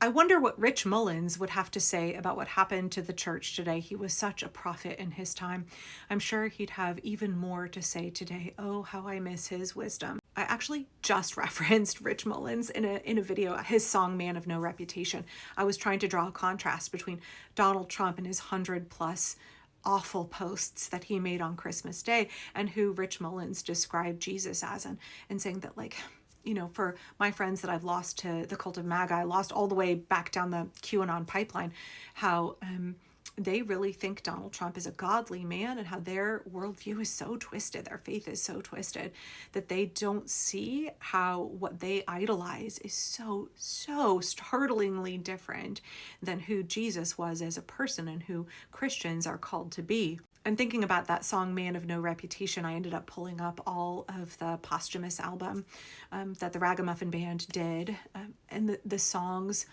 I wonder what Rich Mullins would have to say about what happened to the church today. He was such a prophet in his time. I'm sure he'd have even more to say today. Oh, how I miss his wisdom. I actually just referenced Rich Mullins in a video, his song Man of No Reputation. I was trying to draw a contrast between Donald Trump and his 100+ awful posts that he made on Christmas Day and who Rich Mullins described Jesus as, and saying that, like, you know, for my friends that I've lost to the cult of MAGA, I lost all the way back down the QAnon pipeline, how they really think Donald Trump is a godly man and how their worldview is so twisted, their faith is so twisted, that they don't see how what they idolize is so startlingly different than who Jesus was as a person and who Christians are called to be. And thinking about that song, Man of No Reputation, I ended up pulling up all of the posthumous album that the Ragamuffin Band did, and the songs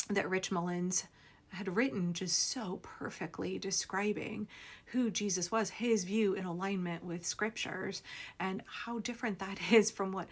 that Rich Mullins had written just so perfectly describing who Jesus was, his view in alignment with scriptures, and how different that is from what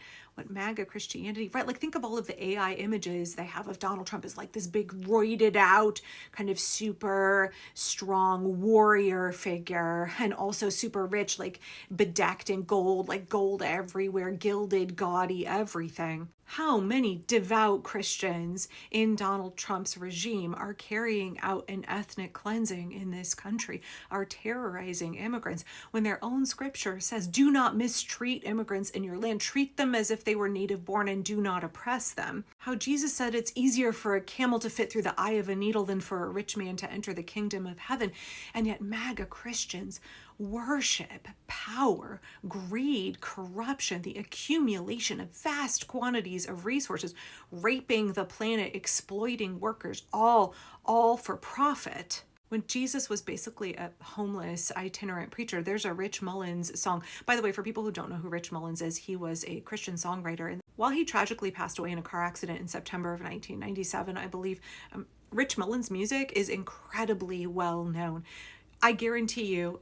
MAGA Christianity, right? Like, think of all of the AI images they have of Donald Trump as like this big roided out kind of super strong warrior figure, and also super rich, like bedecked in gold, like gold everywhere, gilded, gaudy everything. How many devout Christians in Donald Trump's regime are carrying out an ethnic cleansing in this country, are terrorizing immigrants, when their own scripture says, do not mistreat immigrants in your land, treat them as if they were native born and do not oppress them. How Jesus said it's easier for a camel to fit through the eye of a needle than for a rich man to enter the kingdom of heaven. And yet MAGA Christians worship power, greed, corruption, the accumulation of vast quantities of resources, raping the planet, exploiting workers, all for profit. When Jesus was basically a homeless itinerant preacher, there's a Rich Mullins song. By the way, for people who don't know who Rich Mullins is, he was a Christian songwriter. And while he tragically passed away in a car accident in September of 1997, I believe, Rich Mullins' music is incredibly well known. I guarantee you,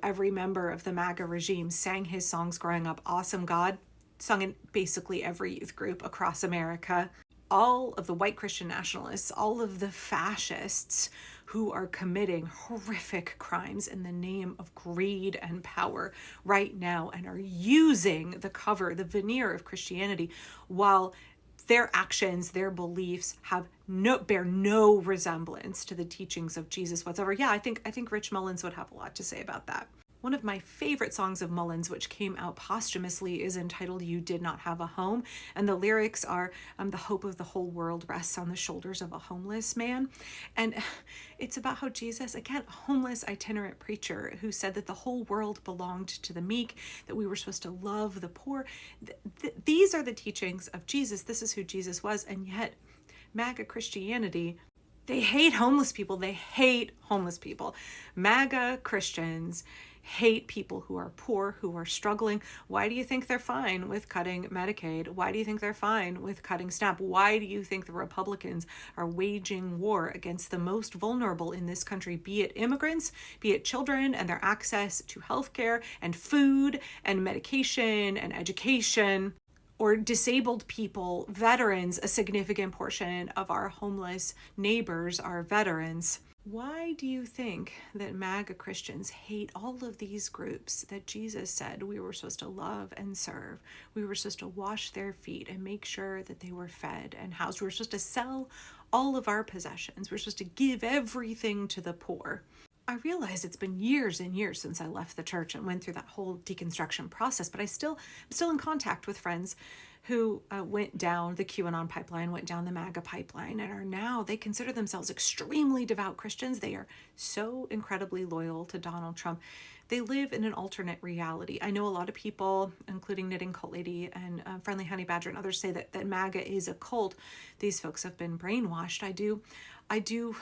every member of the MAGA regime sang his songs growing up. Awesome God, sung in basically every youth group across America. All of the white Christian nationalists, all of the fascists who are committing horrific crimes in the name of greed and power right now and are using the cover, the veneer of Christianity, while their actions, their beliefs bear no resemblance to the teachings of Jesus whatsoever. Yeah, I think Rich Mullins would have a lot to say about that. One of my favorite songs of Mullins, which came out posthumously, is entitled You Did Not Have a Home. And the lyrics are, the hope of the whole world rests on the shoulders of a homeless man. And it's about how Jesus, again, a homeless itinerant preacher who said that the whole world belonged to the meek, that we were supposed to love the poor. These are the teachings of Jesus. This is who Jesus was. And yet, MAGA Christianity, they hate homeless people. They hate homeless people. MAGA Christians hate people who are poor, who are struggling. Why do you think they're fine with cutting Medicaid? Why do you think they're fine with cutting SNAP? Why do you think the Republicans are waging war against the most vulnerable in this country, be it immigrants, be it children and their access to healthcare and food and medication and education, or disabled people, veterans? A significant portion of our homeless neighbors are veterans. Why do you think that MAGA Christians hate all of these groups that Jesus said we were supposed to love and serve? We were supposed to wash their feet and make sure that they were fed and housed. We were supposed to sell all of our possessions. We're supposed to give everything to the poor. I realize it's been years and years since I left the church and went through that whole deconstruction process, but I'm still in contact with friends who went down the QAnon pipeline, went down the MAGA pipeline, and are now, they consider themselves extremely devout Christians. They are so incredibly loyal to Donald Trump. They live in an alternate reality. I know a lot of people, including Knitting Cult Lady and Friendly Honey Badger and others, say that MAGA is a cult. These folks have been brainwashed. I do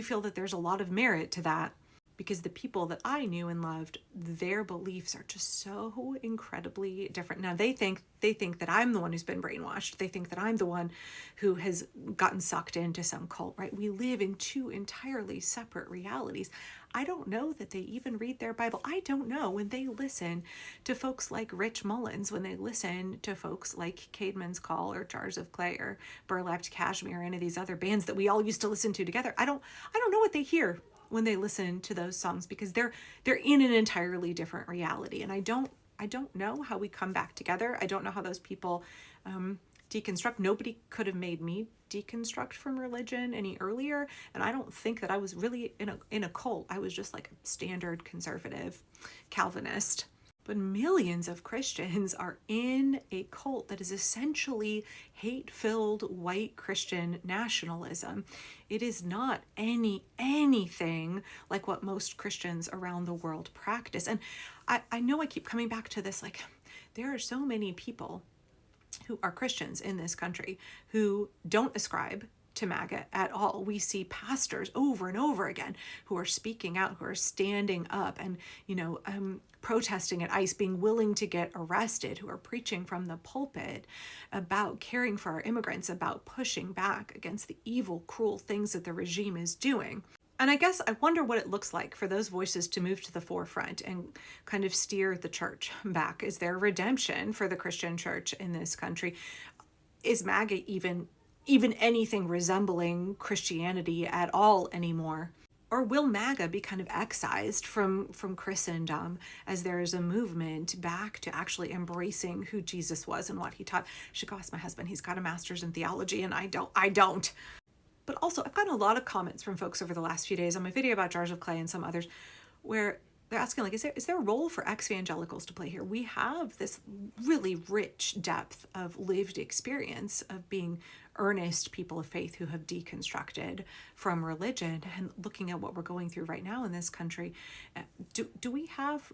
feel that there's a lot of merit to that, because the people that I knew and loved, their beliefs are just so incredibly different. Now they think that I'm the one who's been brainwashed. They think that I'm the one who has gotten sucked into some cult, right? We live in two entirely separate realities. I don't know that they even read their Bible. I don't know when they listen to folks like Rich Mullins, when they listen to folks like Caedmon's Call or Jars of Clay or Burlapped Cashmere or any of these other bands that we all used to listen to together. I don't know what they hear when they listen to those songs, because they're in an entirely different reality. And I don't know how we come back together. I don't know how those people deconstruct. Nobody could have made me deconstruct from religion any earlier, and I don't think that I was really in a cult. I was just like a standard conservative Calvinist. But millions of Christians are in a cult that is essentially hate-filled white Christian nationalism. It is not anything like what most Christians around the world practice. And I know I keep coming back to this, like, there are so many people who are Christians in this country who don't ascribe to MAGA at all. We see pastors over and over again who are speaking out, who are standing up and, protesting at ICE, being willing to get arrested, who are preaching from the pulpit about caring for our immigrants, about pushing back against the evil, cruel things that the regime is doing. And I guess I wonder what it looks like for those voices to move to the forefront and kind of steer the church back. Is there redemption for the Christian church in this country? Is MAGA even anything resembling Christianity at all anymore? Or will MAGA be kind of excised from Christendom as there is a movement back to actually embracing who Jesus was and what he taught? I should go ask my husband. He's got a master's in theology and I don't. But also, I've gotten a lot of comments from folks over the last few days on my video about Jars of Clay and some others where they're asking, like, is there a role for ex-evangelicals to play here? We have this really rich depth of lived experience of being earnest people of faith who have deconstructed from religion, and looking at what we're going through right now in this country. Do we have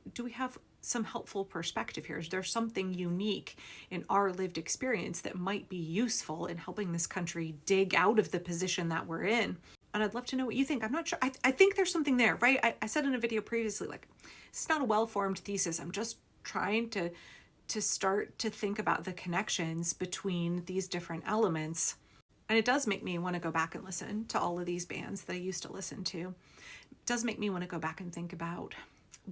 some helpful perspective here? Is there something unique in our lived experience that might be useful in helping this country dig out of the position that we're in? And I'd love to know what you think. I'm not sure. I think there's something there, right? I said in a video previously, like, it's not a well-formed thesis. I'm just trying to start to think about the connections between these different elements. And it does make me want to go back and listen to all of these bands that I used to listen to. It does make me want to go back and think about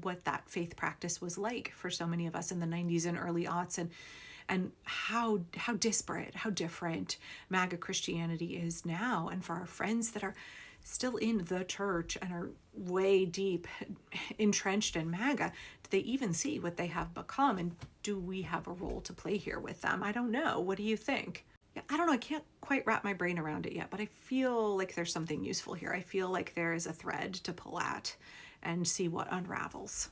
what that faith practice was like for so many of us in the 90s and early aughts, and how disparate, how different MAGA Christianity is now. And for our friends that are still in the church and are way deep entrenched in MAGA, do they even see what they have become? And do we have a role to play here with them? I don't know. What do you think? Yeah, I don't know. I can't quite wrap my brain around it yet, but I feel like there's something useful here. I feel like there is a thread to pull at and see what unravels.